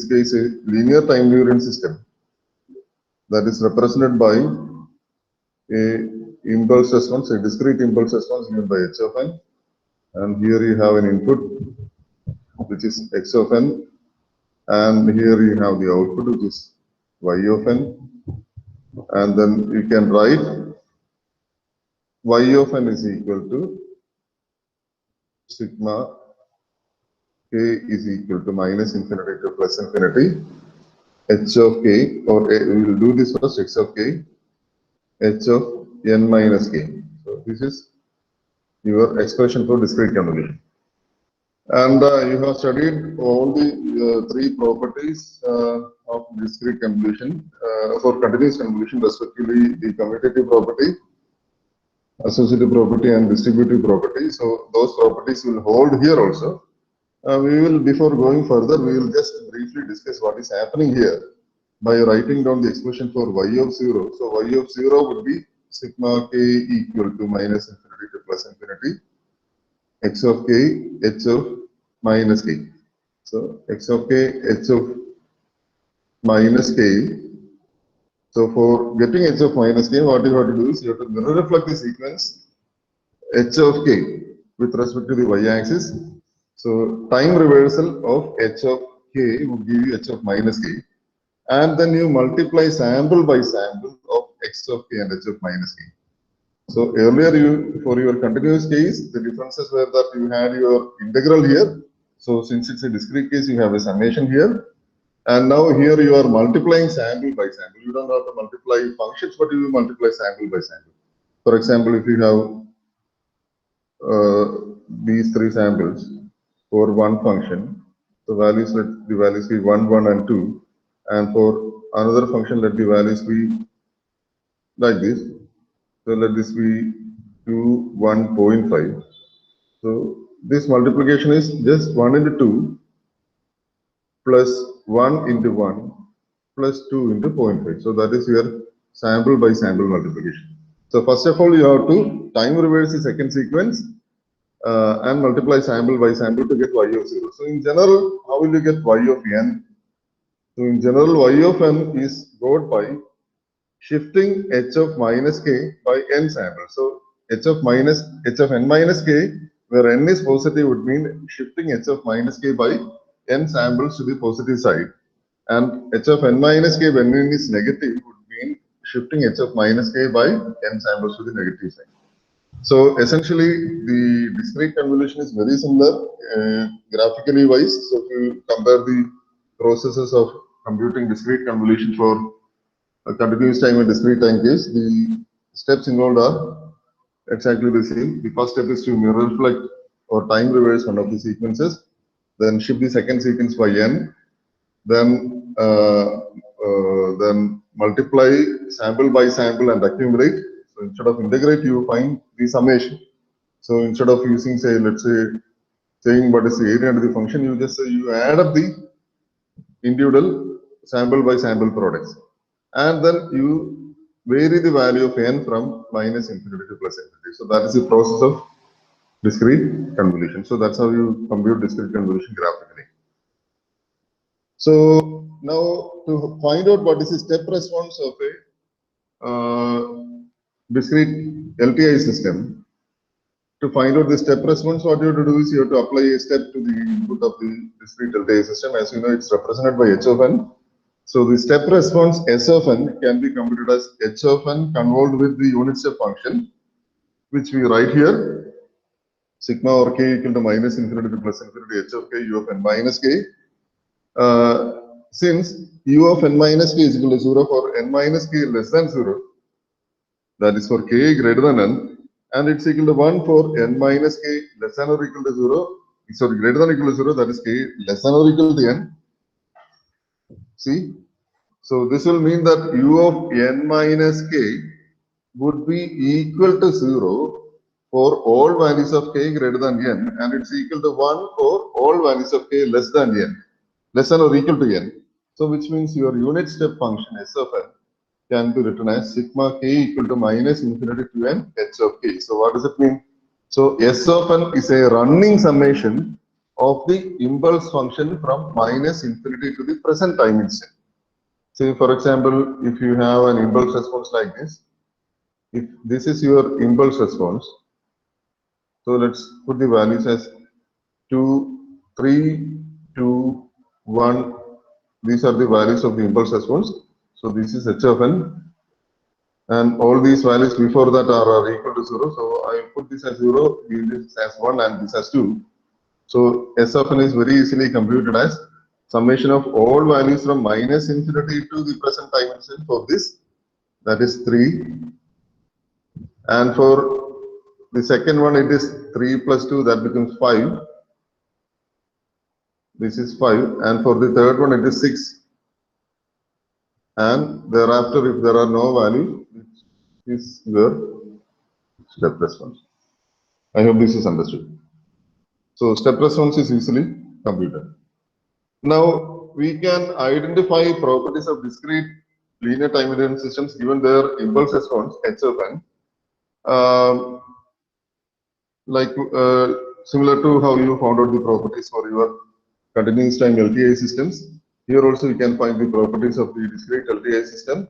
case a linear time variant system that is represented by a impulse response, a discrete impulse response given by h of n, and here you have an input which is x of n, and here you have the output which is y of n, and then you can write y of n is equal to sigma k is equal to minus infinity to plus infinity h of k, or we will do this first, x of k, h of n minus k. So this is your expression for discrete convolution. And you have studied all the three properties of discrete convolution for continuous convolution, respectively the commutative property, associative property, and distributive property. So those properties will hold here also. We will, before going further, we will just briefly discuss what is happening here by writing down the expression for y of 0. So y of 0 would be sigma k equal to minus infinity to plus infinity x of k h of minus k. So x of k h of minus k. So for getting h of minus k, what you have to do is you have to mirror reflect the sequence h of k with respect to the y-axis. So time reversal of h of k would give you h of minus k, and then you multiply sample by sample of x of k and h of minus k. So earlier you, for your continuous case, the differences were that you had your integral here. So since it's a discrete case, you have a summation here. And now here you are multiplying sample by sample. You don't have to multiply functions, but you will multiply sample by sample. For example, if you have these three samples for one function, the values, let the values be 1, 1, and 2. And for another function, let the values be like this. So let this be 2, 1.5. So this multiplication is just 1 into 2 plus 1 into 1 plus 2 into 0.5. So that is your sample by sample multiplication. So first of all, you have to time reverse the second sequence and multiply sample by sample to get y of 0. So in general, how will you get y of n? So in general, y of n is got by shifting h of minus k by n samples. So h of n minus k, where n is positive, would mean shifting h of minus k by n samples to the positive side, and h of n minus k when n is negative would mean shifting h of minus k by n samples to the negative side. So essentially, the discrete convolution is very similar graphically wise. So if you compare the processes of computing discrete convolution for a continuous time and discrete time case, the steps involved are exactly the same. The first step is to mirror reflect or time reverse one of the sequences, then shift the second sequence by n, then multiply sample by sample and accumulate. So instead of integrate, you find the summation. So instead of using, say, let's say, saying what is the area under the function, you just say you add up the individual sample by sample products, and then you vary the value of n from minus infinity to plus infinity. So that is the process of discrete convolution. So that's how you compute discrete convolution graphically. So now to find out what is the step response of a discrete LTI system, to find out the step response, what you have to do is you have to apply a step to the input of the discrete LTI system. As you know, it's represented by h of n. So the step response S of n can be computed as h of n convolved with the unit step function, which we write here, sigma or k equal to minus infinity to plus infinity h of k u of n minus k. Since u of n minus k is equal to 0 for n minus k less than 0, that is for k greater than n, and it's equal to 1 for n minus k less than or equal to 0, sorry, greater than or equal to 0, that is k less than or equal to n. See, so this will mean that u of n minus k would be equal to 0 for all values of k greater than n, and it's equal to 1 for all values of k less than n, less than or equal to n. So which means your unit step function S of n can be written as sigma k equal to minus infinity to n h of k. So what does it mean? So S of n is a running summation of the impulse function from minus infinity to the present time instant. Say, for example, if you have an impulse response like this, if this is your impulse response, so let's put the values as 2, 3, 2, 1. These are the values of the impulse response. So this is h of n, and all these values before that are equal to 0. So I will put this as 0, give this as 1, and this as 2. So S of n is very easily computed as summation of all values from minus infinity to the present time instant for this, that is 3. And for the second one, it is 3 plus 2, that becomes 5. This is 5. And for the third one, it is 6. And thereafter, if there are no values, which is your step response. I hope this is understood. So step response is easily computed. Now we can identify properties of discrete linear time invariant systems given their impulse response h of n. Similar to how you found out the properties for your continuous time LTI systems, here also you can find the properties of the discrete LTI system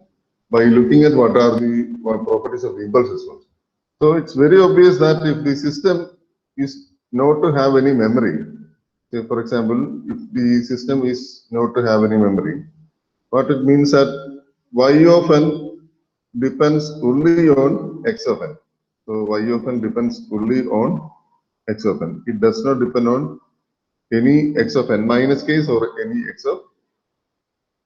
by looking at what are the properties of the impulse response. So it's very obvious that if the system is not to have any memory, say for example, if the system is not to have any memory, what it means that y of n depends only on x of n. So y of n depends only on x of n. It does not depend on any x of n minus case or any x of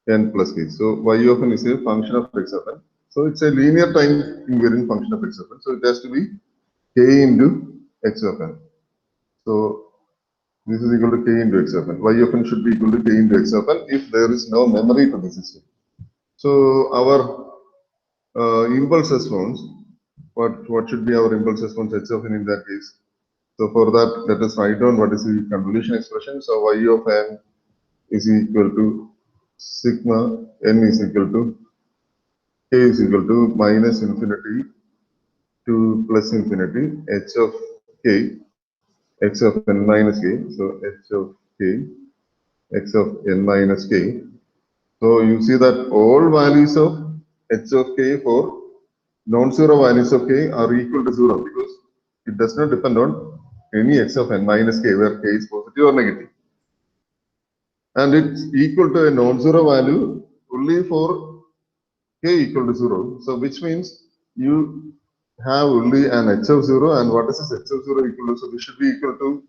n plus case. So y of n is a function of x of n. So it's a linear time invariant function of x of n. So it has to be k into x of n. So this is equal to k into x of n. Y of n should be equal to k into x of n if there is no memory to the system. So our impulse response, what should be our impulse response h of n in that case? So for that, let us write down what is the convolution expression. So y of n is equal to sigma n is equal to k is equal to minus infinity to plus infinity h of k, x of n minus k. So h of k, x of n minus k. So you see that all values of h of k for non-zero values of k are equal to 0 because it does not depend on any x of n minus k where k is positive or negative. And it's equal to a non-zero value only for k equal to 0. So which means you have only an h of 0, and what is this h of 0 equal to? So this should be equal to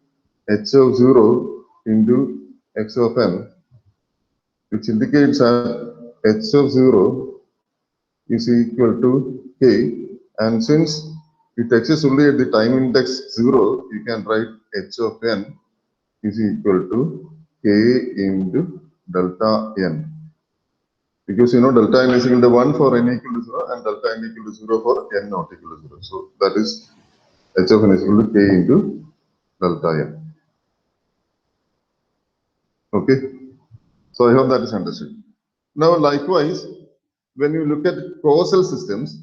h of 0 into x of n, which indicates that h of 0 is equal to k. And since it exists only at the time index 0, you can write h of n is equal to k into delta n. Because you know delta n is equal to 1 for n equal to 0 and delta n equal to 0 for n not equal to 0. So that is h of n is equal to k into delta n. Okay. So I hope that is understood. Now likewise, when you look at causal systems,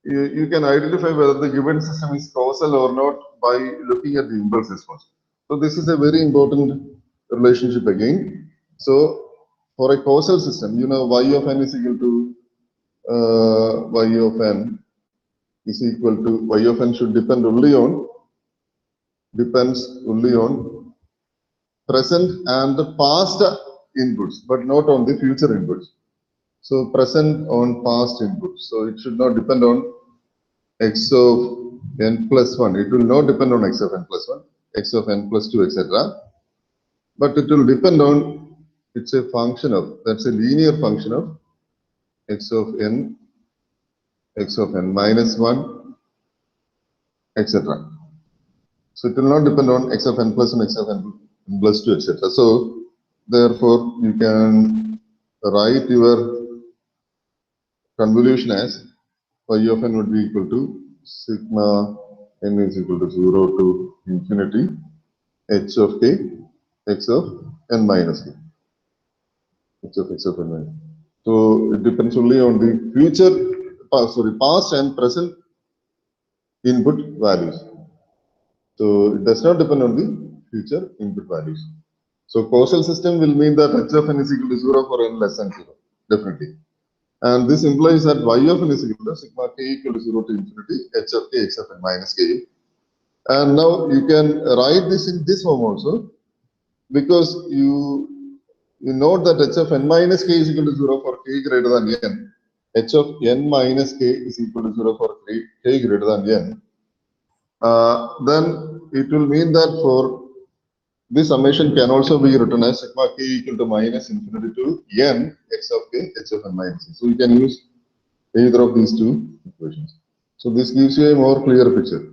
you can identify whether the given system is causal or not by looking at the impulse response. So this is a very important relationship again. So for a causal system, you know y of n is equal to y of n is equal to y of n should depends only on present and the past inputs, but not on the future inputs. So present on past inputs. So it should not depend on x of n plus 1. It will not depend on x of n plus 1, x of n plus 2, etc. But it will depend on, it's a function of, that's a linear function of x of n minus 1, etc. So it will not depend on x of n plus 1, x of n plus 2, etc. So therefore, you can write your convolution as y of n would be equal to sigma n is equal to 0 to infinity h of k, x of n minus k, h of x of n minus. So it depends only on the past and present input values. So it does not depend on the future input values. So causal system will mean that h of n is equal to 0 for n less than 0, definitely. And this implies that y of n is equal to sigma k equal to 0 to infinity h of k x of n minus k. And now you can write this in this form also, because you note that h of n minus k is equal to 0 for k greater than n. H of n minus k is equal to 0 for k greater than n. Then it will mean that for this summation can also be written as sigma k equal to minus infinity to n x of k h of n minus k. So you can use either of these two equations. So this gives you a more clear picture.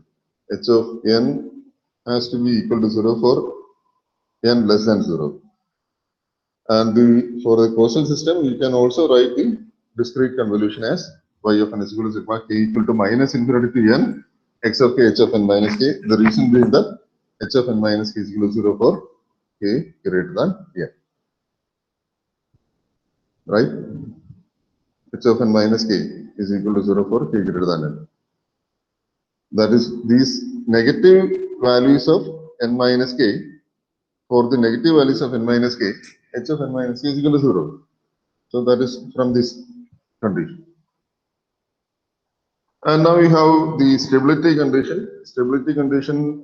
H of n has to be equal to 0 for n less than 0. And for the causal system, you can also write the discrete convolution as y of n is equal to sigma k equal to minus infinity to n x of k h of n minus k. The reason being that h of n minus k is equal to 0 for k greater than n. Right? H of n minus k is equal to 0 for k greater than n. That is, these negative values of n minus k, for the negative values of n minus k, h of n minus k is equal to 0. So that is from this condition. And now we have the stability condition. Stability condition,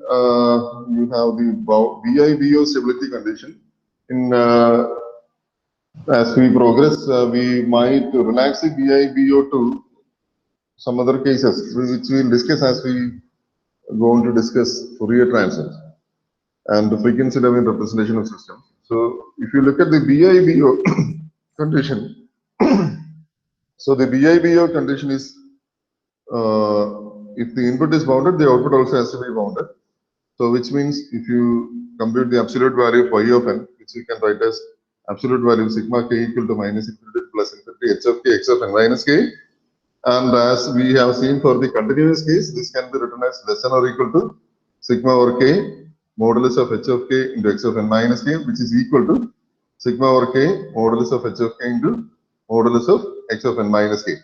you have the BIBO stability condition. As we progress, we might relax the BIBO to some other cases, which we will discuss as we go on to discuss Fourier transforms and the frequency domain representation of systems. So if you look at the BIBO condition, so the BIBO condition is if the input is bounded, the output also has to be bounded. So which means if you compute the absolute value of y of n, which you can write as absolute value of sigma k equal to minus infinity plus infinity h of k x of n minus k. And as we have seen for the continuous case, this can be written as less than or equal to sigma over k modulus of h of k into x of n minus k, which is equal to sigma over k modulus of h of k into modulus of x of n minus k.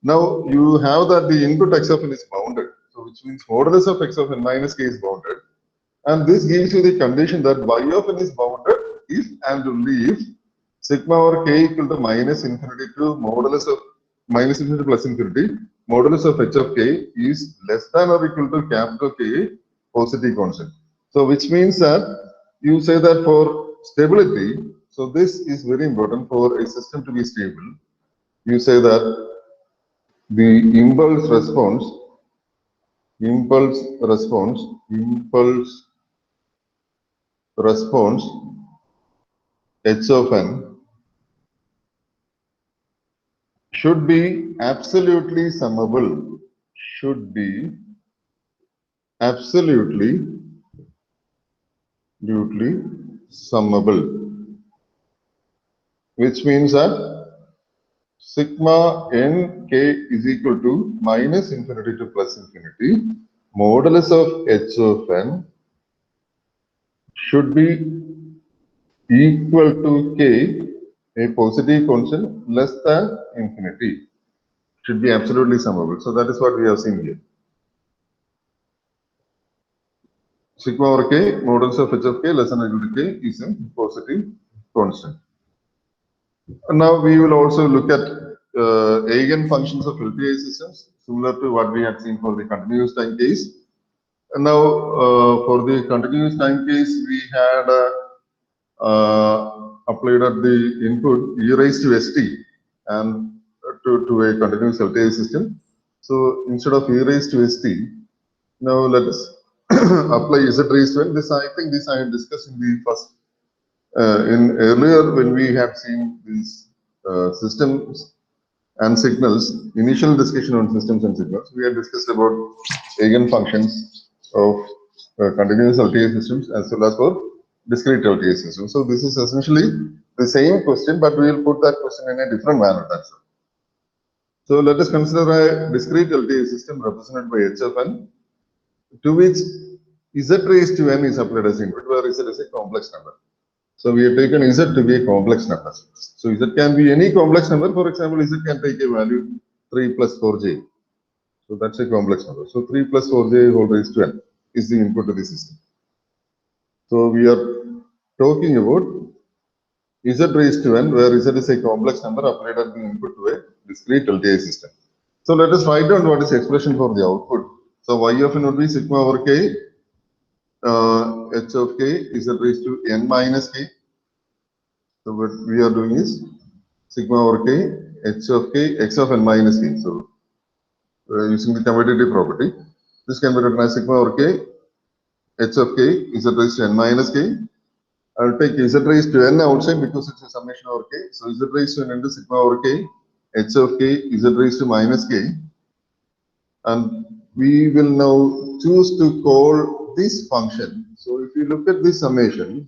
Now you have that the input x of n is bounded, so which means modulus of x of n minus k is bounded, and this gives you the condition that y of n is bounded if and only if sigma over k equal to minus infinity to modulus of minus infinity plus infinity modulus of h of k is less than or equal to capital K positive constant. So which means that you say that for stability, so this is very important for a system to be stable. You say that the impulse response h of n should be absolutely summable, which means that sigma n k is equal to minus infinity to plus infinity modulus of h of n should be equal to k, a positive constant, less than infinity. Should be absolutely summable. So that is what we have seen here. Sigma over k modulus of h of k less than or equal to k is a positive constant. And now we will also look at eigenfunctions of LTI systems, similar to what we had seen for the continuous time case. And now for the continuous time case, we had applied at the input e raised to st and to a continuous LTI system. So instead of e raised to st, now let us apply z raised to n. This I think this I had discussed in the first in earlier when we have seen these systems and signals, initial discussion on systems and signals, we had discussed about eigenfunctions of continuous LTI systems as well as for discrete LTI systems. So this is essentially the same question, but we will put that question in a different manner. That's all. So let us consider a discrete LTI system represented by h of n, to which z raised to n is applied as input, where z is a complex number. So we have taken z to be a complex number. So z can be any complex number. For example, z can take a value 3 plus 4j. So that's a complex number. So 3 plus 4j whole raised to n is the input to the system. So we are talking about z raised to n, where z is a complex number applied as the input to a discrete LTI system. So let us write down what is the expression for the output. So y of n would be sigma over k h of k z raised to n minus k. So what we are doing is sigma over k h of k x of n minus k. So using the commutative property, this can be written as sigma over k h of k z raised to n minus k. I'll take z raised to n outside because it's a summation over k. So z raised to n into sigma over k h of k z raised to minus k. And we will now choose to call this function. So if you look at this summation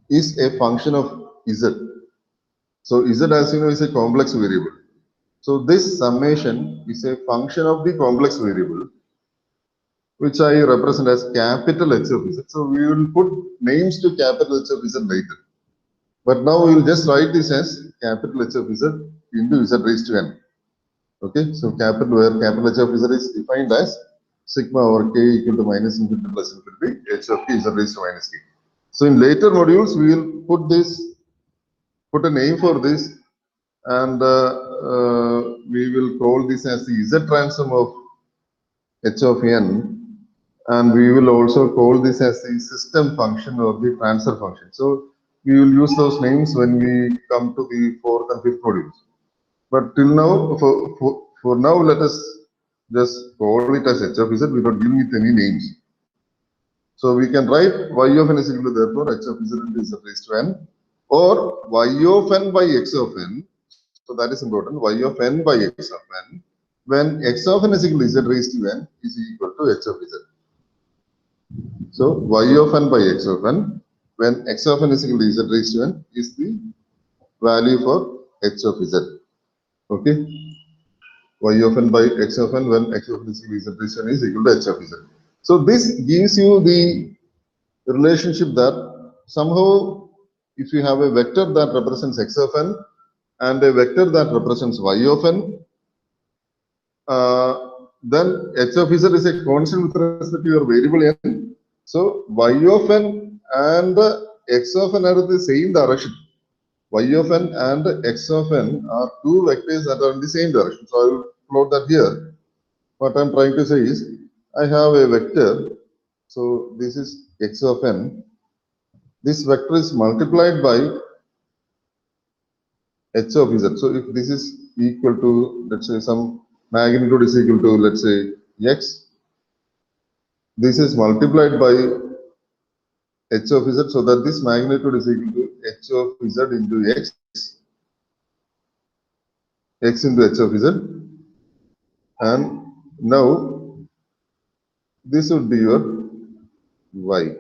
is a function of z. So z, as you know, is a complex variable. So this summation is a function of the complex variable, which I represent as capital H of z. So we will put names to capital H of z later. But now we will just write this as capital H of z into z raised to n. Okay, so capital H of z is defined as sigma over k equal to minus infinity plus infinity h of k z raised to minus k. So in later modules we will put a name for this, and we will call this as the z transform of h of n, and we will also call this as the system function or the transfer function. So we will use those names when we come to the fourth and fifth modules. But till now, for now, let us just call it as h of z without giving it any names. So we can write y of n is equal to therefore h of z into z raised to n, or y of n by x of n. So that is important. Y of n by x of n, when x of n is equal to z raised to n, is equal to h of z. So y of n by x of n, when x of n is equal to z raised to n, is the value for h of z. Okay. Y of n by x of n when x of n is equal to z is equal to h of z. So this gives you the relationship that somehow if you have a vector that represents x of n and a vector that represents y of n, then h of z is a constant with respect to your variable n. So y of n and x of n are the same direction. Y of n and x of n are two vectors that are in the same direction. So I will plot that here. What I'm trying to say is I have a vector. So this is x of n. This vector is multiplied by h of z. So if this is equal to, let's say, some magnitude is equal to, let's say, x, this is multiplied by h of z, so that this magnitude is equal to h of z into x into h of z. And now this would be your y.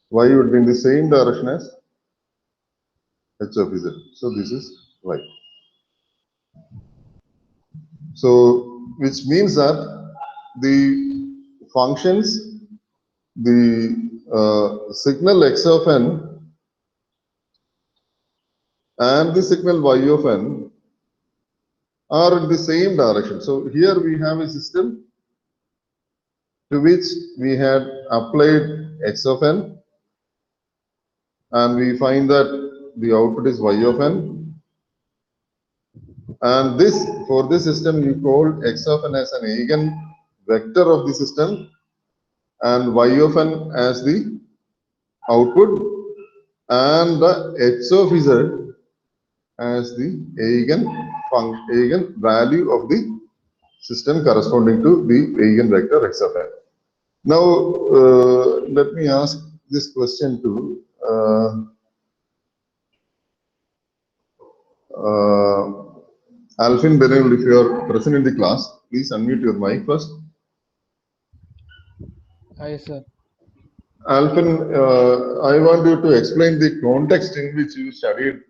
Y would be in the same direction as h of z. So this is y. So which means that the functions, the signal x of n and the signal y of n are in the same direction. So here we have a system to which we had applied x of n, and we find that the output is y of n. And this, for this system, you call x of n as an eigen vector of the system and y of n as the output, and the h of z as the eigen value of the system corresponding to the eigen vector x of n. Now, let me ask this question to Alvin Benel. If you are present in the class, please unmute your mic first. Yes, sir. Alvin, I want you to explain the context in which you studied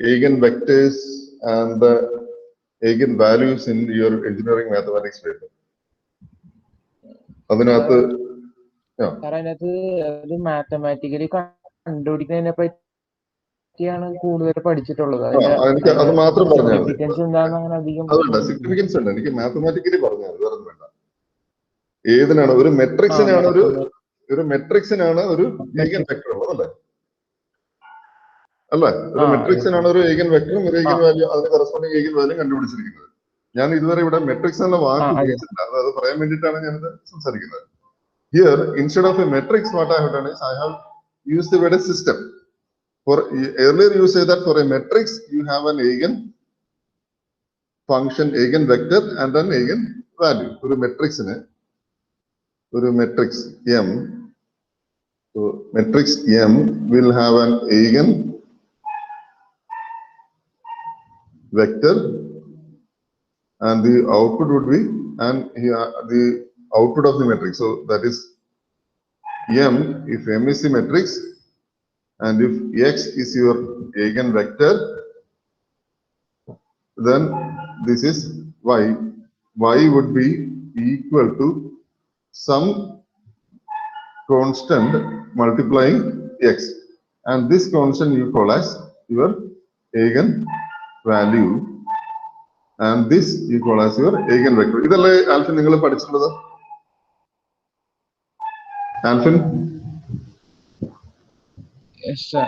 eigenvectors and eigenvalues in your engineering mathematics paper. അതിനകത്ത് അതിനകത്ത് അത് mathematically കണ്ടുപിടിക്കുന്നതിനെ പറ്റി ബാക്കിയാണ് കൂടുതൽ പഠിച്ചിട്ടുള്ളത്. അത് മാത്രം പറഞ്ഞാൽ സിഗ്നിഫിക്കൻസ് എന്താണെന്ന് അങ്ങനെ അധികം അതുകൊണ്ട് സിഗ്നിഫിക്കൻസ് ഉണ്ട്. എനിക്ക് മാത്തമാറ്റിക്കലി പറഞ്ഞാൽ വേറെ വേണ്ട. ഏതിനാണ് ഒരു മെട്രിക്സിനാണ് ഒരു മെട്രിക്സിനാണ് ഒരു ഈഗൻ വെക്ടർ ഉള്ളത് അല്ലേ? അല്ല, ഒരു മെട്രിക്സിനാണ് ഒരു ഈഗൻ വെക്ടറും ഒരു ഈഗൻ വാല്യൂ അതിന് കറസ്പോണ്ടിങ് ഈഗൻ വാല്യൂ കണ്ടുപിടിച്ചിരിക്കുന്നത്. ഞാൻ ഇതുവരെ ഇവിടെ മെട്രിക്സ് എന്ന വാക്ക് ഉപയോഗിച്ചിട്ടില്ല. അത് പറയാൻ വേണ്ടിയിട്ടാണ് ഞാനിത് സംസാരിക്കുന്നത്. Here, instead of a matrix, what I have done is I have used the word system. For earlier, you say that for a matrix, you have an eigen function, eigen vector, and an eigen value. For a matrix, M. So, matrix M will have an eigen vector, and the output would be the output of the matrix. So that is M, if M is the matrix, and if X is your eigenvector, then this is Y. Y would be equal to some constant multiplying X. And this constant you call as your eigenvalue. And this you call as your eigenvector. This is Alpha Ningle Padichala. Alpha? Yes, sir.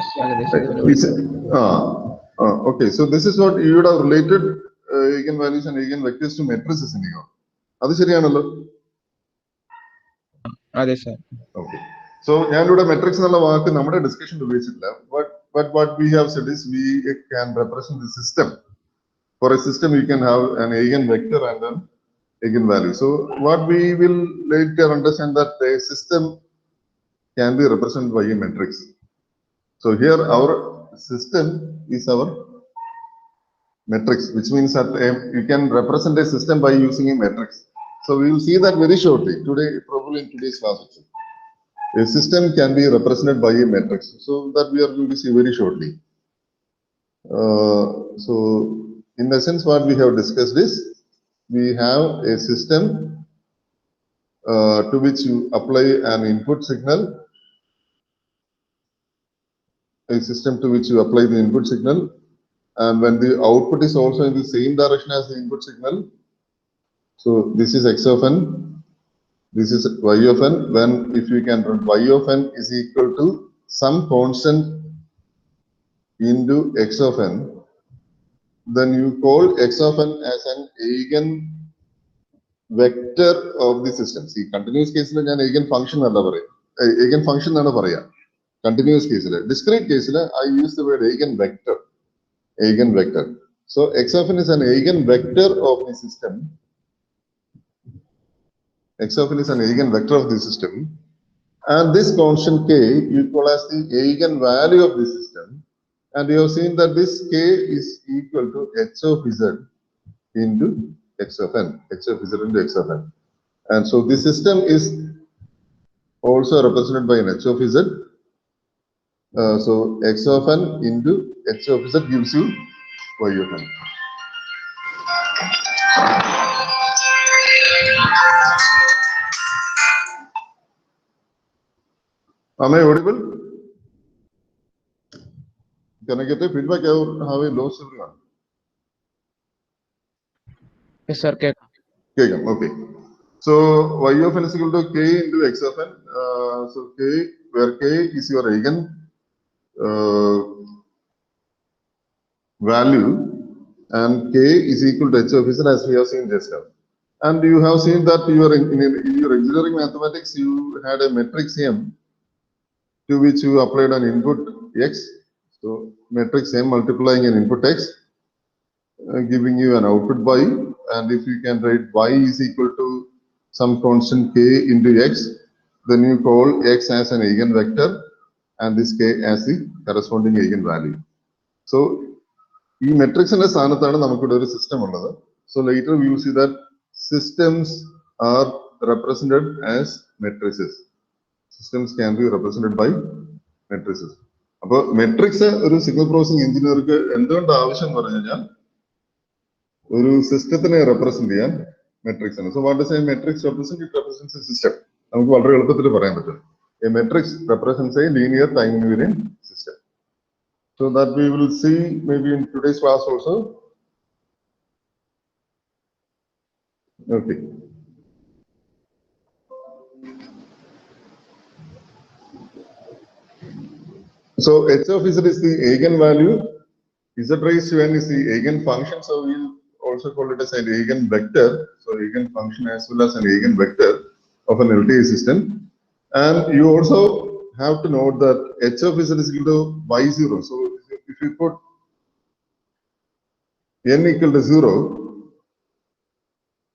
Okay, so this is what you would have related eigenvalues and eigenvectors to matrices in here. That's right. Yes, sir. Okay. So, I have a matrix in the discussion to base it. But what we have said is we can represent the system. For a system, you can have an eigenvector and an eigenvalue. So, what we will later understand that a system can be represented by a matrix. So, here our system is our matrix, which means that you can represent a system by using a matrix. So, we will see that very shortly, today, probably in today's class. A system can be represented by a matrix. So, that we are going to see very shortly. So, in essence, what we have discussed is, we have a system to which you apply an input signal, and when the output is also in the same direction as the input signal, so this is X of n, this is Y of n, when if you can run Y of n is equal to some constant into X of n, then you call X of n as an eigenvector of the system. See, continuous case, eigen function continuous case. Discrete case, I use the word eigenvector. So, X of n is an eigenvector of the system. X of n is an eigenvector of the system. And this constant k you call as the eigenvalue of the system. And you have seen that this k is equal to h of z into x of n. H of z into x of n. And so this system is also represented by an h of z. So x of n into h of z gives you y of n. Am I audible? Can I get a feedback or have I lost everyone? Yes, sir. Okay. So y of n is equal to k into x of n. So k, where k is your eigen value, and k is equal to h of z as we have seen just now. And you have seen that in your engineering mathematics, you had a matrix M to which you applied an input x. So matrix M multiplying an input x, giving you an output y. And if you can write y is equal to some constant k into x, then you call x as an eigenvector and this k as the corresponding eigenvalue. So, this matrix is a system. So, later we will see that systems are represented as matrices. Systems can be represented by matrices. So, matrix is a signal processing engineer. One system represents matrix. So, what does a matrix represent? It represents a system. A matrix represents a linear time invariant system. So that we will see maybe in today's class also. Okay. So h of z is the eigenvalue, z raised to n is the eigenfunction, so we'll also call it as an eigenvector. So eigenfunction as well as an eigenvector of an LTI system. And you also have to note that h of z is equal to y0. So if you put n equal to 0,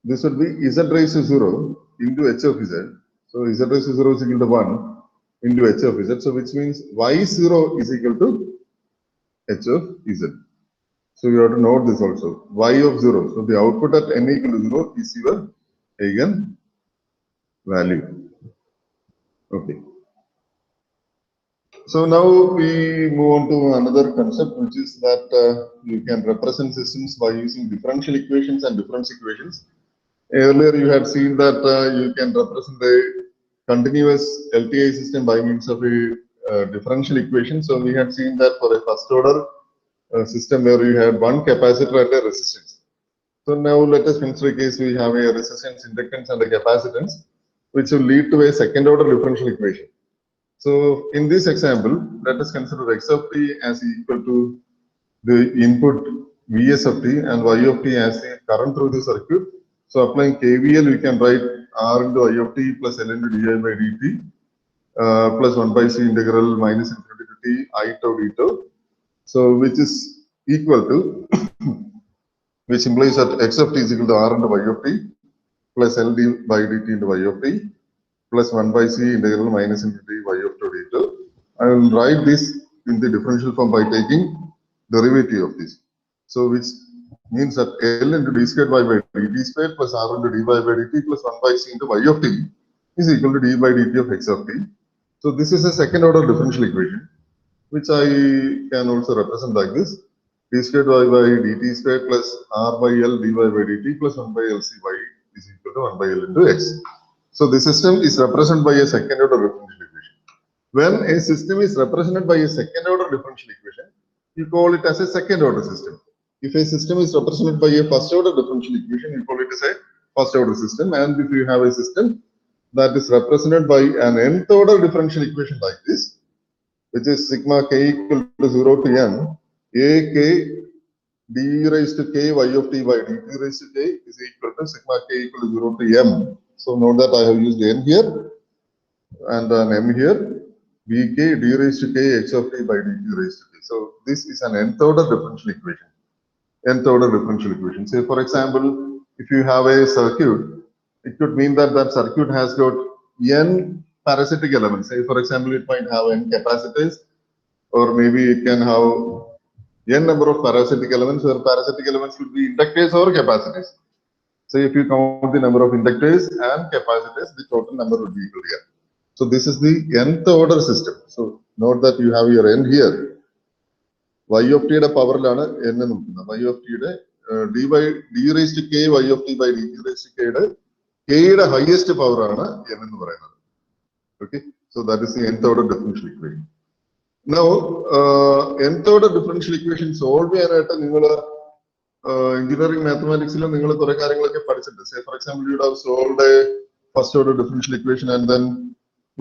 this would be z raised to 0 into h of z. So z raised to 0 is equal to 1 into h of z. So which means y0 is equal to h of z. So you have to note this also. Y of 0. So the output at n equal to 0 is your eigen value. Okay. So now we move on to another concept, which is that you can represent systems by using differential equations and difference equations. Earlier you had seen that you can represent a continuous LTI system by means of a differential equation. So we had seen that for a first order system where you had one capacitor and a resistance. So now let us consider a case we have a resistance, inductance and a capacitance, which will lead to a second order differential equation. So in this example, let us consider x of t as equal to the input Vs of t and y of t as the current through the circuit. So applying KVL, we can write R into I of t plus L into di by dt plus 1 by c integral minus infinity to t I tau d tau. So which is equal to, which implies that x of t is equal to R into y of t plus L d by dt into y of t plus 1 by c integral minus infinity y of tau d tau. I will write this in the differential form by taking derivative of this. So which means that L into d squared y by dt squared plus R into dy by dt plus 1 by c into y of t is equal to d by dt of x of t. So this is a second order differential equation, which I can also represent like this. D squared y by dt squared plus R by L dy by dt plus 1 by L c y is equal to 1 by L into x. So the system is represented by a second order differential equation. When a system is represented by a second order differential equation, you call it as a second order system. If a system is represented by a first order differential equation, you call it as a first order system. And if you have a system that is represented by an nth order differential equation like this, which is sigma k equal to 0 to n, a k d raised to k y of t by dt raised to k is equal to sigma k equal to 0 to m. So note that I have used n here and an m here, bk d raised to k x of t by dt raised to k. So this is an nth order differential equation. Nth order differential equation. Say for example, if you have a circuit, it could mean that that circuit has got n parasitic elements. Say for example, it might have n capacitors, or maybe it can have n number of parasitic elements, where parasitic elements will be inductors or capacitors. So if you count the number of inductors and capacitors, the total number would be equal here. So this is the nth order system. So note that you have your n here. Y of t power lana n y of t d by d raised to k y of t by dt raised to k highest power ana n ennu parayunnathu. Okay, so that is the nth order differential equation. Now nth order differential equation solve ചെയ്യാനായിട്ട് നിങ്ങൾ engineering mathematics ൽ നിങ്ങൾ കുറെ കാര്യങ്ങളൊക്കെ പഠിച്ചിട്ടുണ്ട്. Say for example, you would have solved a first order differential equation and then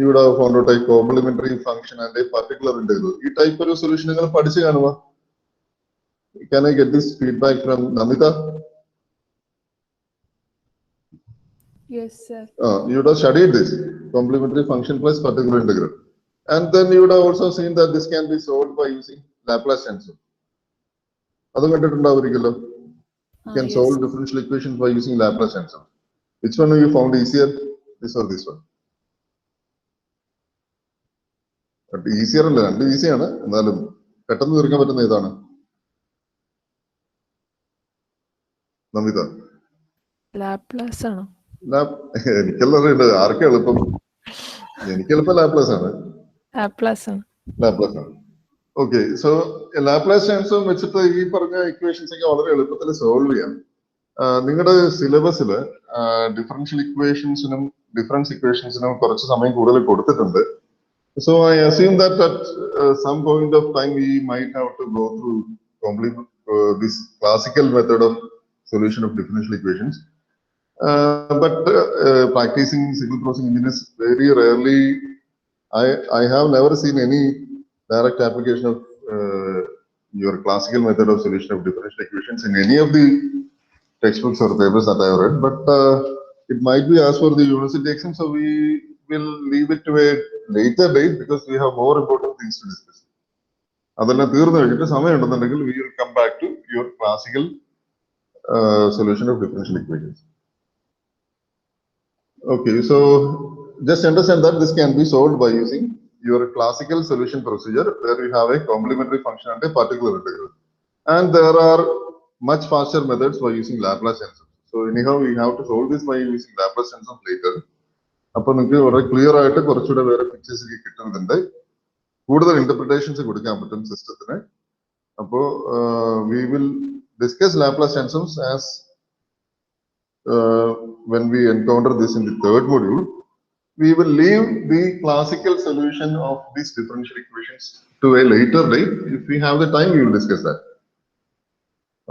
you would have found out a complementary function and a particular integral. ഈ type ഒരു solution നിങ്ങൾ പഠിച്ചു കാണുക. Can I get this feedback from Namita? Yes, sir. You would have studied this complementary function plus particular integral, and then you would have also seen that this can be solved by using Laplace transform. അതും കണ്ടിട്ടുണ്ടാവുമല്ലോ. You can solve differential equations by using Laplace transform. Which one you found easier? This or this one? Easier അല്ല, രണ്ടും ഈസിയാണ്. എന്നാലും പെട്ടെന്ന് തീർക്കാൻ പറ്റുന്ന ഏതാണ്? Namitha. Laplace ആണോ? എനിക്കെല്ലാം അറിയണ്ടത്. ആർക്കും എളുപ്പം? എനിക്ക് എളുപ്പം ലാപ്ലാസ് ആണ്. ലാപ്ലാസ് ആണ്. ഓക്കെ, സോ ലാപ്ലാസ് ട്രാൻസ്ഫോം വെച്ചിട്ട് ഈ പറഞ്ഞ ഇക്വേഷൻസ് ഒക്കെ വളരെ എളുപ്പത്തിൽ സോൾവ് ചെയ്യാം. നിങ്ങളുടെ സിലബസിൽ ഡിഫറൻഷ്യൽ ഇക്വേഷൻസിനും ഡിഫറൻസ് ഇക്വേഷൻസിനും കുറച്ച് സമയം കൂടുതൽ കൊടുത്തിട്ടുണ്ട്. So I assume that at some point of time we might have to go through this classical method of solution of differential equations. But practicing signal processing engineers very rarely, I have never seen any direct application of your classical method of solution of differential equations in any of the textbooks or papers that I have read. But it might be as for the university exam, so we will leave it to a later date because we have more important things to discuss. അതെല്ലാം തീർന്നു കഴിഞ്ഞിട്ട് സമയമുണ്ടെന്നുണ്ടെങ്കിൽ we will come back to your classical solution of differential equations. Okay, so just understand that this can be solved by using your classical solution procedure where we have a complementary function and a particular integral. And there are much faster methods by using Laplace transform. So anyhow, we have to solve this by using Laplace transform later. അപ്പോൾ നിങ്ങൾക്ക് വളരെ clear ആയിട്ട് കുറച്ചുകൂടെ വേറെ pictures കിട്ടുന്നുണ്ട്, കൂടുതൽ interpretations കൊടുക്കാൻ പറ്റും സിസ്റ്റത്തിന്. അപ്പോൾ we will discuss Laplace transforms as when we encounter this in the third module. We will leave the classical solution of these differential equations to a later date. If we have the time, we will discuss that.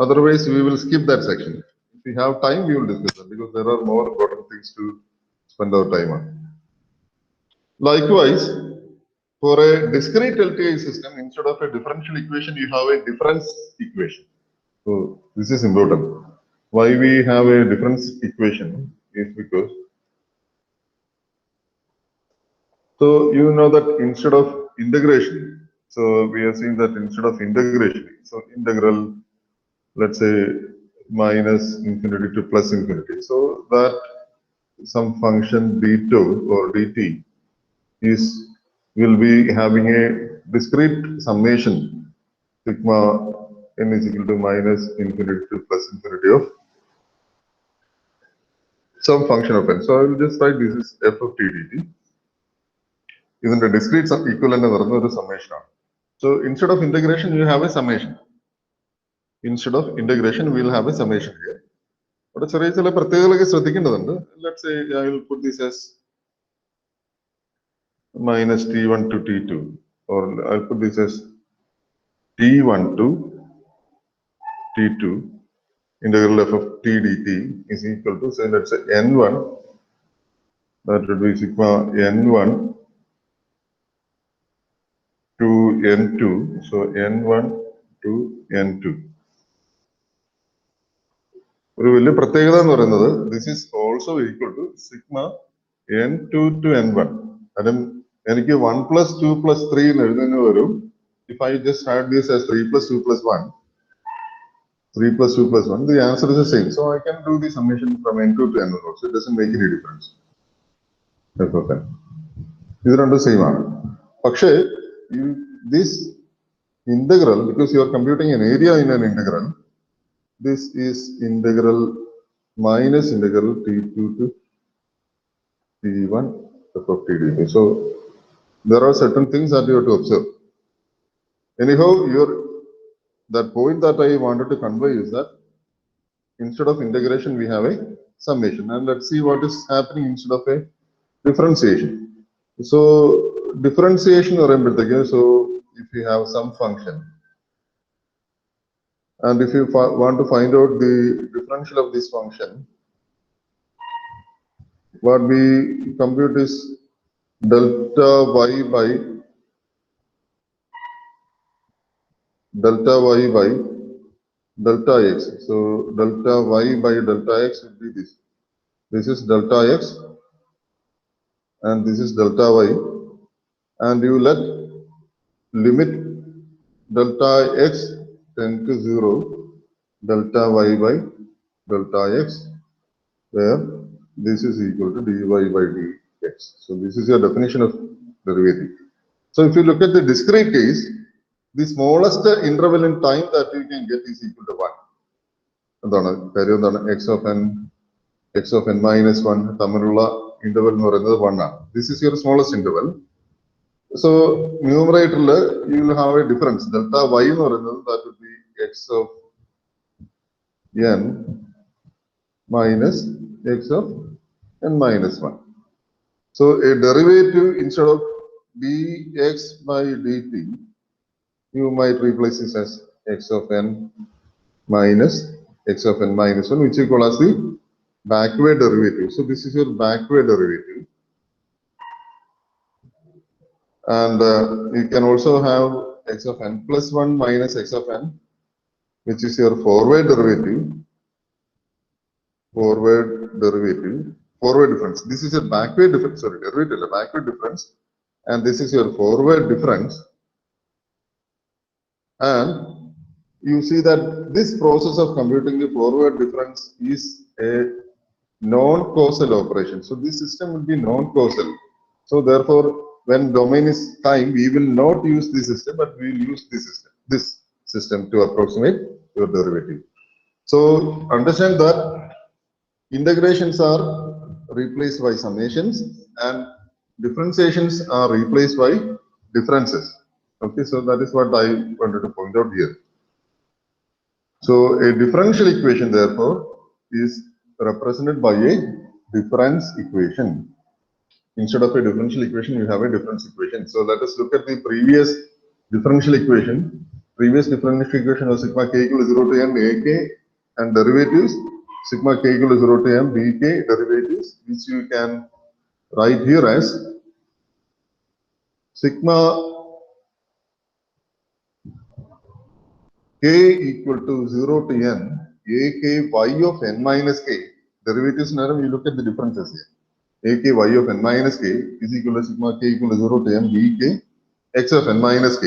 Otherwise, we will skip that section. If we have time, we will discuss that because there are more important things to spend our time on. Likewise, for a discrete LTI system, instead of a differential equation, you have a difference equation. So this is important. Why we have a difference equation is because, so you know that instead of integration, so we have seen that instead of integration, so integral, let's say minus infinity to plus infinity, so that some function d2 or dt will be having a discrete summation sigma n is equal to minus infinity to plus infinity of some function of n. So I will just write this is f of t dt. Even the discrete equivalent of the summation. So instead of integration, you have a summation. Instead of integration, we will have a summation here. But let's say I will put this as minus t1 to t2, or I'll put this as t1 to t2 integral f of t dt is equal to, say, let's say n1, that would be sigma n1 to n2, so n1 to n2. This is also equal to sigma n2 to n1. And then 1 plus 2 plus 3 in if I just add this as 3 plus 2 plus 1, 3 plus 2 plus 1, the answer is the same. So I can do the summation from n2 to n1 also. It doesn't make any difference. These are the same. This integral, because you are computing an area in an integral, this is integral minus integral t2 to t1 f of t dt. So there are certain things that you have to observe. Anyhow, that point that I wanted to convey is that instead of integration, we have a summation. And let's see what is happening instead of a differentiation. So differentiation, so if you have some function, and if you want to find out the differential of this function, what we compute is delta y by delta x. So delta y by delta x would be this. This is delta x and this is delta y, and you let limit delta x tend to 0, delta y by delta x, where this is equal to dy by dx. So this is your definition of derivative. So if you look at the discrete case, the smallest interval in time that you can get is equal to 1. X of n minus 1, interval 1. This is your smallest interval. So numerator, you will have a difference. Delta y that would be x of n minus x of n minus 1. So a derivative, instead of dx by dt, you might replace this as x of n minus x of n minus 1, which you call as the backward derivative. So this is your backward derivative. And you can also have x of n plus 1 minus x of n, which is your forward derivative. Forward difference. This is a backward difference, sorry, derivative, a backward difference. And this is your forward difference. And you see that this process of computing the forward difference is a non-causal operation. So this system will be non-causal. So therefore, when domain is time, we will not use this system, but we will use this system to approximate your derivative. So understand that integrations are replaced by summations and differentiations are replaced by differences. Okay, so that is what I wanted to point out here. So a differential equation, therefore, is represented by a difference equation. Instead of a differential equation, you have a difference equation. So let us look at the previous differential equation. Previous differential equation was sigma k equal to 0 to n ak and derivatives, sigma k equal to 0 to m bk derivatives, which you can write here as sigma k equal to 0 to n ak y of n minus k. Derivatives, you look at the differences here. ak y of n minus k is equal to sigma k equal to 0 to m bk x of n minus k,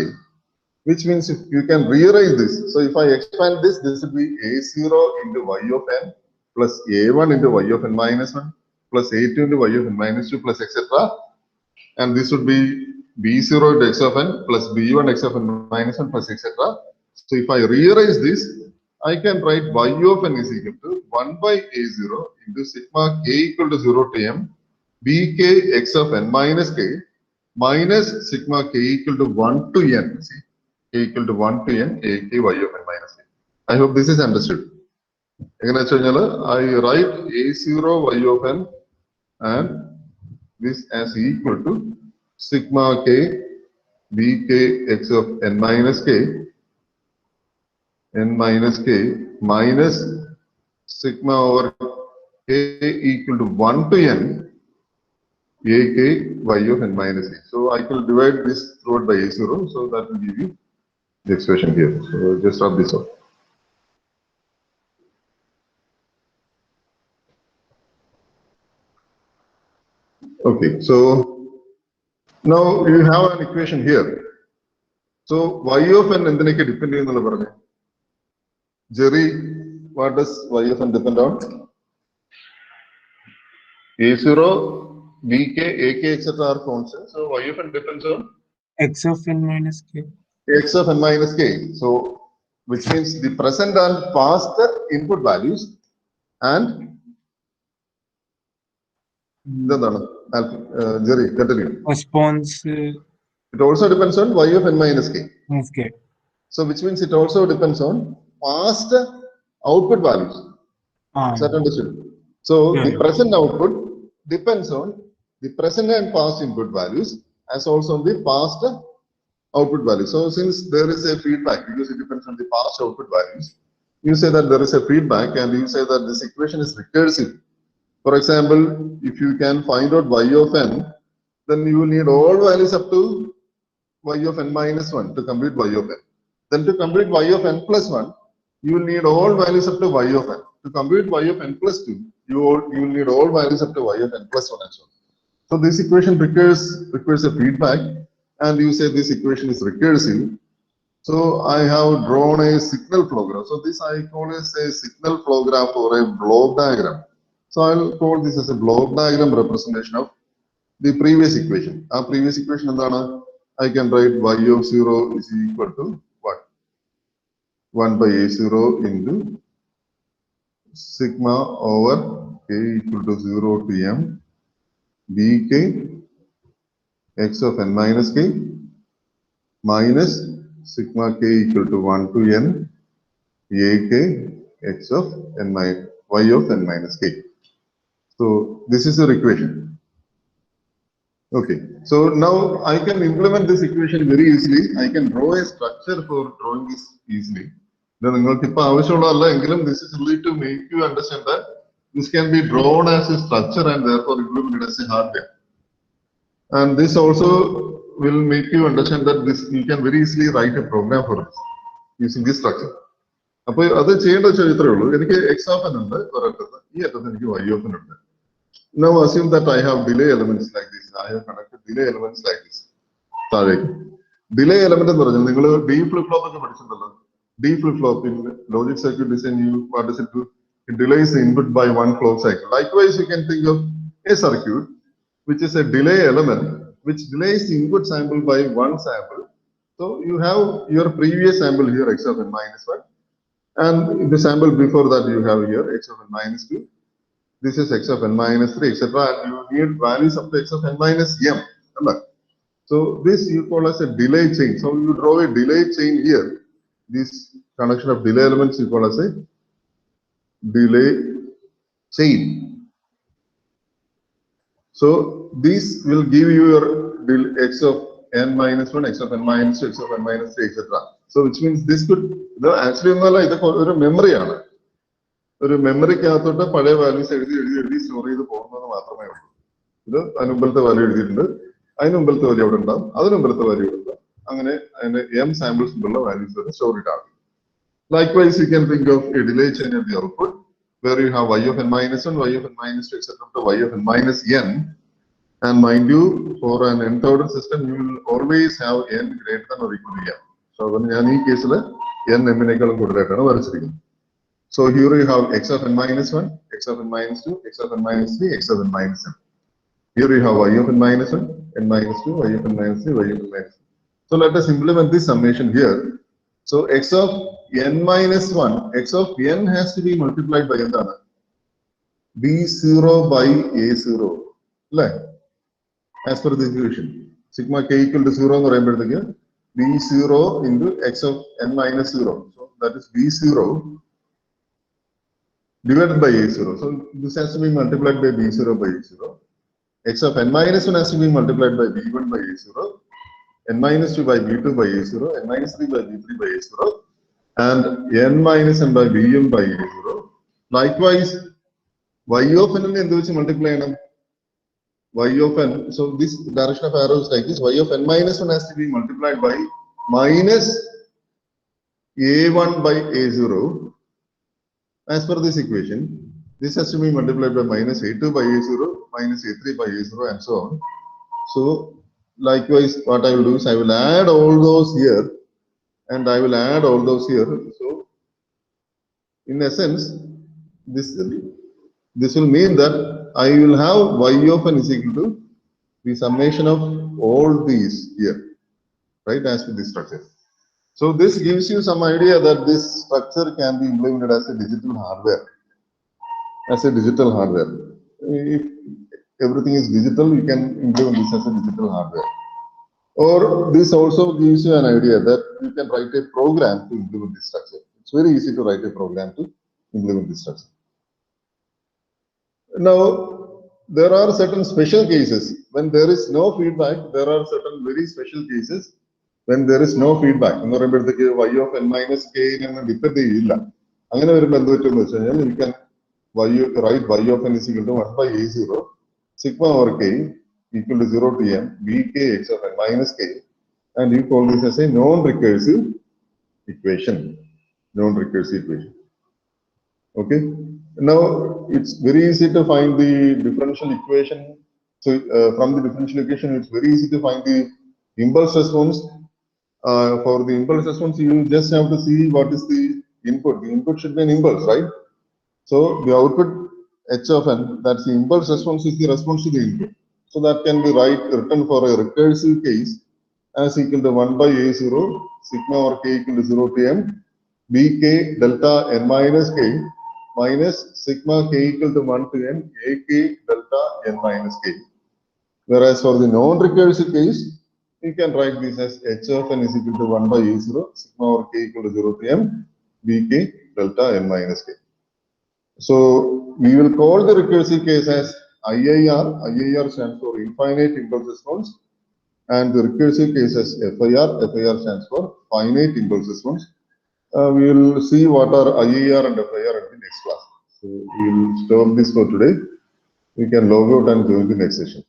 which means if you can rearrange this. So if I expand this, this would be a0 into y of n plus a1 into y of n minus 1 plus a2 into y of n minus 2 plus etc. And this would be b0 into x of n plus b1 x of n minus 1 plus etc. So if I rearrange this, I can write y of n is equal to 1 by a0 into sigma k equal to 0 to m bk x of n minus k minus sigma k equal to 1 to n. See, k equal to 1 to n ak y of n minus k. I hope this is understood. I write a0 y of n and this as equal to sigma k bk x of n minus k minus sigma over k equal to 1 to n ak y of n minus k. So I will divide this throughout by a0, so that will give you the expression here. So just rub this off. Okay, so now you have an equation here. So y of n എന്തിനൊക്കെ depend ചെയ്യുന്നുള്ള പറഞ്ഞു? Jerry, what does y of n depend on? A0, bk, ak, etc. are constants. So y of n depends on x of n minus k. x of n minus k. So which means the present and past input values and Jerry, continue. Response It also depends on y of n minus k. of k. So which means it also depends on past output values. Is that understood? So Yeah. the present output depends on the present and past input values as also on the past output value. So since there is a feedback because it depends on the past output values, you say that there is a feedback and you say that this equation is recursive. For example, if you can find out y of n, then you will need all values up to y of n minus 1 to complete y of n. Then to complete y of n plus 1, you will need all values up to y of n. To complete y of n plus 2, you will need all values up to y of n plus 1 and so on. So this equation requires a feedback, and you say this equation is recursive. So I have drawn a signal flow graph. So this I call as a signal flow graph or a block diagram. So I'll call this as a block diagram representation of the previous equation. Our previous equation I can write y of 0 is equal to what? 1 by a0 into sigma over k equal to 0 to m bk x of n minus k minus sigma k equal to 1 to n ak x of n minus y of n minus k. So this is your equation. Okay, so now I can implement this equation very easily. I can draw a structure for drawing this easily. Then this is really to make you understand that this can be drawn as a structure and therefore implemented as a hardware. And this also will make you understand that this you can very easily write a program for this using this structure. അപ്പോൾ അത് ചെയ്യേണ്ട ഇത്രേ ഉള്ളൂ. എനിക്ക് x of n ഉണ്ട് ഒരറ്റത്ത്, ഈ അറ്റത്ത് എനിക്ക് y of n ഉണ്ട്. Now assume that I have delay elements like this. I have connected delay elements like this. Delay element എന്ന് പറഞ്ഞാൽ നിങ്ങൾ D flip flop ഒക്കെ പഠിച്ചിട്ടുണ്ടല്ലോ. D flip flop in logic circuit design, what does it do? It delays the input by one clock cycle. Likewise, you can think of a circuit which is a delay element which delays the input sample by one sample. So you have your previous sample here x of n minus 1, and the sample before that you have here x of n minus 2. This is x of n minus 3, etc. And you need values of x of n minus m. So this you call as a delay chain. So you draw a delay chain here. This connection of delay elements you call as a delay chain. So this will give you your x of n minus 1, x of n minus 2, x of n minus 3, etc. So which means this could actually a memory. ഒരു മെമ്മറിക്കകത്തോട്ട് പഴയ values എഴുതി store ചെയ്ത് പോകുന്നത് മാത്രമേ ഉള്ളൂ. ഇത് അതിന് മുമ്പിലത്തെ വാല്യൂ എഴുതിയിട്ടുണ്ട്, അതിന് മുമ്പിലത്തെ വാല്യൂ അവിടെ ഉണ്ടാവും, അതിന് മുമ്പിലത്തെ വാല്യൂ ഉണ്ടാവും, അങ്ങനെ അതിന്റെ m സാമ്പിൾസ് ഉള്ള വാല്യൂസ് വരെ സ്റ്റോർ ഇട്ടാണ്. Likewise, you can think of a delay chain at the output where you have y of n minus 1, y of n minus 2, etc. to y of n minus n. And mind you, for an nth order system, you will always have n greater than or equal to m. So when ഞാൻ ഈ കേസിൽ n m-നേക്കാളും കൂടുതലായിട്ടാണ് വരച്ചിരിക്കുന്നത്. So here you have x of n minus 1, x of n minus 2, x of n minus 3, x of n minus n. Here you have y of n minus 1, n minus 2, y of n minus 3, y of n minus 2. So let us implement this summation here. So x of n minus 1, x of n has to be multiplied by b0 by a0. As per the equation, sigma k equal to 0 b0 into x of n minus 0. So that is b0 divided by a0. So this has to be multiplied by b0 by a0. X of n minus 1 has to be multiplied by b1 by a0, n minus 2 by b2 by a0, n minus 3 by b3 by a0, and n minus n by bm by a0. Likewise, y of n and which multiply y of n. So this direction of arrow is like this. Y of n minus 1 has to be multiplied by minus a1 by a0. As per this equation, this has to be multiplied by minus a2 by a0, minus a3 by a0, and so on. So likewise, what I will do is I will add all those here, and I will add all those here. So in essence, this will mean that I will have y of n is equal to the summation of all these here, right, as with this structure. So this gives you some idea that this structure can be implemented as a digital hardware. If everything is digital, you can implement this as a digital hardware. Or this also gives you an idea that you can write a program to implement this structure. It's very easy to write a program to implement this structure. Now, there are certain special cases when there is no feedback. There are certain very special cases when there is no feedback. y of n minus k depend you can write y of n is equal to 1 by a0 sigma over k equal to 0 to m bk x of n minus k, and you call this as a non-recursive equation. Okay. Now it's very easy to find the differential equation. So from the differential equation, it's very easy to find the impulse response. For the impulse response, you just have to see what is the input. The input should be an impulse, right? So the output h of n, that's the impulse response, is the response to the input. So that can be written for a recursive case as equal to 1 by a0 sigma over k equal to 0 to m bk delta n minus k minus sigma k equal to 1 to n ak delta n minus k. Whereas for the non-recursive case, you can write this as h of n is equal to 1 by a0 sigma over k equal to 0 to m bk delta n minus k. So we will call the recursive case as IIR stands for infinite impulse response, and the recursive cases FIR stands for finite impulse response. We will see what are IIR and FIR at the next class. So we will stop this for today. We can log out and join the next session.